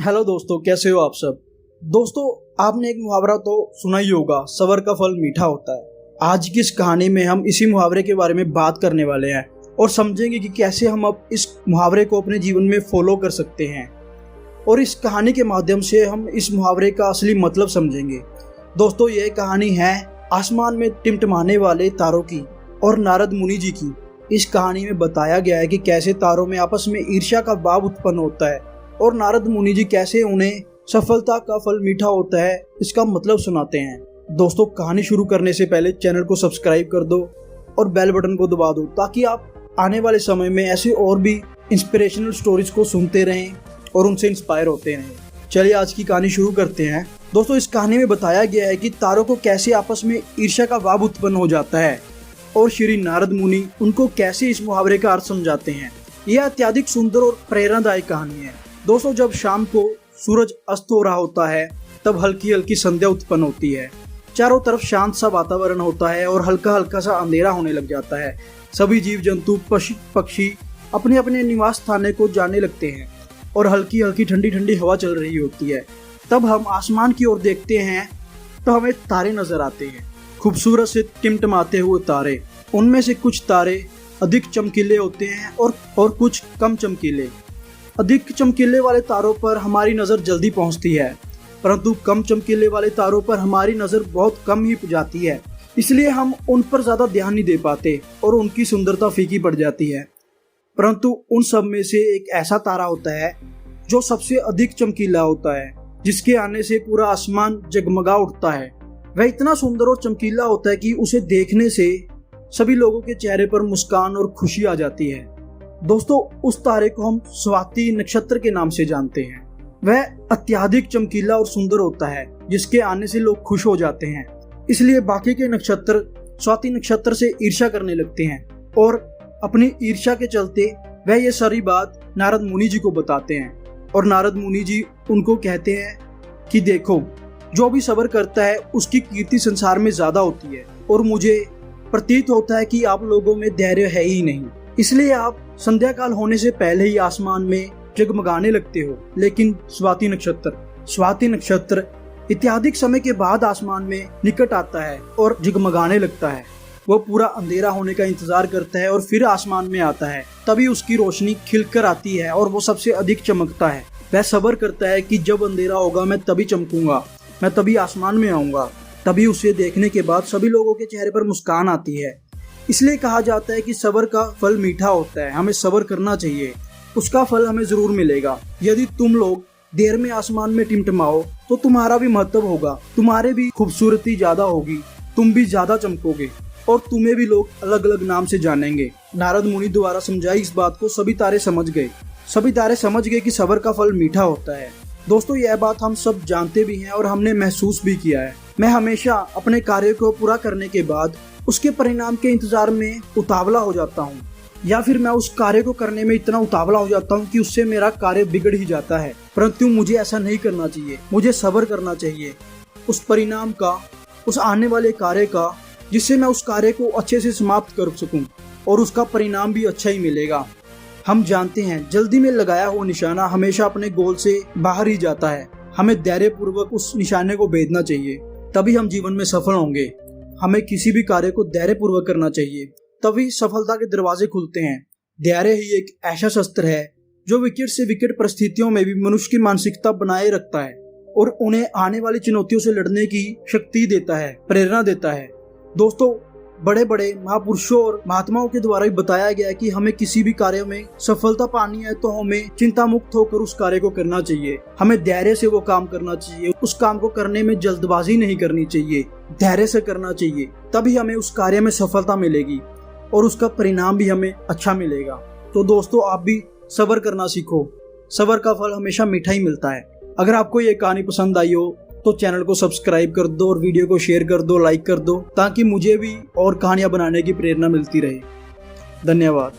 Hello दोस्तों, कैसे हो आप सब। दोस्तों, आपने एक मुहावरा तो सुना ही होगा, सबर का फल मीठा होता है। आज की इस कहानी में हम इसी मुहावरे के बारे में बात करने वाले हैं और समझेंगे कि कैसे हम अब इस मुहावरे को अपने जीवन में फॉलो कर सकते हैं। और इस कहानी के माध्यम से हम इस मुहावरे का असली मतलब समझेंगे। दोस्तों, यह कहानी है आसमान में टिमटिमाने वाले तारों की और नारद मुनि जी की। इस कहानी में बताया गया है कि कैसे तारों में आपस में ईर्ष्या का भाव उत्पन्न होता है और नारद मुनि जी कैसे उन्हें सफलता का फल मीठा होता है इसका मतलब सुनाते हैं। दोस्तों, कहानी शुरू करने से पहले चैनल को सब्सक्राइब कर दो और बेल बटन को दबा दो ताकि आप आने वाले समय में ऐसे और भी इंस्पिरेशनल स्टोरीज को सुनते रहें और उनसे इंस्पायर होते रहें। चलिए आज की कहानी शुरू करते हैं। दोस्तों, इस कहानी में बताया गया है कि तारों को कैसे आपस में ईर्ष्या का भाव उत्पन्न हो जाता है और श्री नारद मुनि उनको कैसे इस मुहावरे का अर्थ समझाते हैं। यह अत्यधिक सुंदर और प्रेरणादायक कहानी है। दोस्तों, जब शाम को सूरज अस्त हो रहा होता है तब हल्की हल्की संध्या उत्पन्न होती है। चारों तरफ शांत सा वातावरण होता है और हल्का हल्का सा अंधेरा होने लग जाता है। सभी जीव जंतु पक्षी अपने अपने निवास स्थान को जाने लगते हैं और हल्की हल्की ठंडी ठंडी हवा चल रही होती है। तब हम आसमान की ओर देखते हैं तो हमें तारे नजर आते हैं, खूबसूरत से टिमटिमाते हुए तारे। उनमें से कुछ तारे अधिक चमकीले होते हैं और कुछ कम चमकीले। अधिक चमकीले वाले तारों पर हमारी नज़र जल्दी पहुंचती है, परंतु कम चमकीले वाले तारों पर हमारी नज़र बहुत कम ही जाती है। इसलिए हम उन पर ज़्यादा ध्यान नहीं दे पाते और उनकी सुंदरता फीकी पड़ जाती है। परंतु उन सब में से एक ऐसा तारा होता है जो सबसे अधिक चमकीला होता है, जिसके आने से पूरा आसमान जगमगा उठता है। वह इतना सुंदर और चमकीला होता है कि उसे देखने से सभी लोगों के चेहरे पर मुस्कान और खुशी आ जाती है। दोस्तों, उस तारे को हम स्वाति नक्षत्र के नाम से जानते हैं। वह अत्यधिक चमकीला और सुंदर होता है, जिसके आने से लोग खुश हो जाते हैं। इसलिए बाकी के नक्षत्र स्वाति नक्षत्र से ईर्ष्या करने लगते हैं और अपनी ईर्ष्या के चलते वह ये सारी बात नारद मुनि जी को बताते हैं। और नारद मुनि जी उनको कहते हैं कि देखो, जो भी सब्र करता है उसकी कीर्ति संसार में ज्यादा होती है और मुझे प्रतीत होता है कि आप लोगों में धैर्य है ही नहीं, इसलिए आप संध्या काल होने से पहले ही आसमान में जगमगाने लगते हो। लेकिन स्वाति नक्षत्र इत्यादिक समय के बाद आसमान में निकट आता है और जगमगाने लगता है। वह पूरा अंधेरा होने का इंतजार करता है और फिर आसमान में आता है। तभी उसकी रोशनी खिलकर आती है और वो सबसे अधिक चमकता है। वह सब्र करता है कि जब अंधेरा होगा मैं तभी चमकूंगा, मैं तभी आसमान में आऊंगा। तभी उसे देखने के बाद सभी लोगों के चेहरे पर मुस्कान आती है। इसलिए कहा जाता है कि सब्र का फल मीठा होता है। हमें सब्र करना चाहिए, उसका फल हमें जरूर मिलेगा। यदि तुम लोग देर में आसमान में टिमटिमाओ तो तुम्हारा भी महत्व होगा, तुम्हारे भी खूबसूरती ज्यादा होगी, तुम भी ज्यादा चमकोगे और तुम्हें भी लोग अलग अलग नाम से जानेंगे। नारद मुनि द्वारा समझाई इस बात को सभी तारे समझ गए कि सब्र का फल मीठा होता है। दोस्तों, यह बात हम सब जानते भी हैं और हमने महसूस भी किया है। मैं हमेशा अपने कार्य को पूरा करने के बाद उसके परिणाम के इंतजार में उतावला हो जाता हूँ, या फिर मैं उस कार्य को करने में इतना उतावला हो जाता हूँ कि उससे मेरा कार्य बिगड़ ही जाता है। परंतु मुझे ऐसा नहीं करना चाहिए। मुझे सब्र करना चाहिए उस परिणाम का, उस आने वाले कार्य का, जिससे मैं उस कार्य को अच्छे से समाप्त कर सकूं और उसका परिणाम भी अच्छा ही मिलेगा। हम जानते हैं जल्दी में लगाया हुआ निशाना हमेशा अपने गोल से बाहर ही जाता है। हमें धैर्यपूर्वक उस निशाने को भेदना चाहिए, तभी हम जीवन में सफल होंगे। हमें किसी भी कार्य को धैर्यपूर्वक करना चाहिए, तभी सफलता के दरवाजे खुलते हैं। धैर्य ही एक ऐसा शस्त्र है जो विकट से विकट परिस्थितियों में भी मनुष्य की मानसिकता बनाए रखता है और उन्हें आने वाली चुनौतियों से लड़ने की शक्ति देता है, प्रेरणा देता है। दोस्तों, बड़े बड़े महापुरुषों और महात्माओं के द्वारा भी बताया गया है कि हमें किसी भी कार्य में सफलता पानी है तो हमें चिंता मुक्त होकर उस कार्य को करना चाहिए। हमें धैर्य से वो काम करना चाहिए। उस काम को करने में जल्दबाजी नहीं करनी चाहिए, धैर्य से करना चाहिए। तभी हमें उस कार्य में सफलता मिलेगी और उसका परिणाम भी हमें अच्छा मिलेगा। तो दोस्तों, आप भी सब्र करना सीखो। सब्र का फल हमेशा मीठा ही मिलता है। अगर आपको ये कहानी पसंद आई हो तो चैनल को सब्सक्राइब कर दो और वीडियो को शेयर कर दो, लाइक कर दो, ताकि मुझे भी और कहानियां बनाने की प्रेरणा मिलती रहे। धन्यवाद।